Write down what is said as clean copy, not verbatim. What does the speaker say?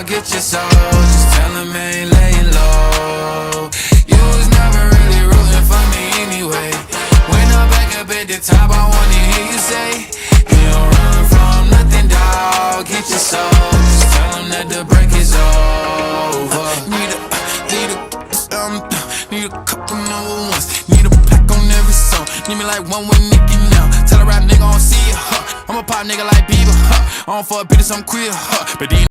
dog, get your soul. Just tell him ain't laying low. You was never really rooting for me anyway. When I'm back up at the top, I wanna hear you say, you don't run from nothing, dog, get your soul. Just tell him that the break is over. Need a couple number ones. Need a plaque on every song. Need me like one with Nicki now. Tell a rap nigga I don't see ya, huh. I'm a pop nigga like Bieber, huh. I don't fuck bitches, I'm queer, huh. But these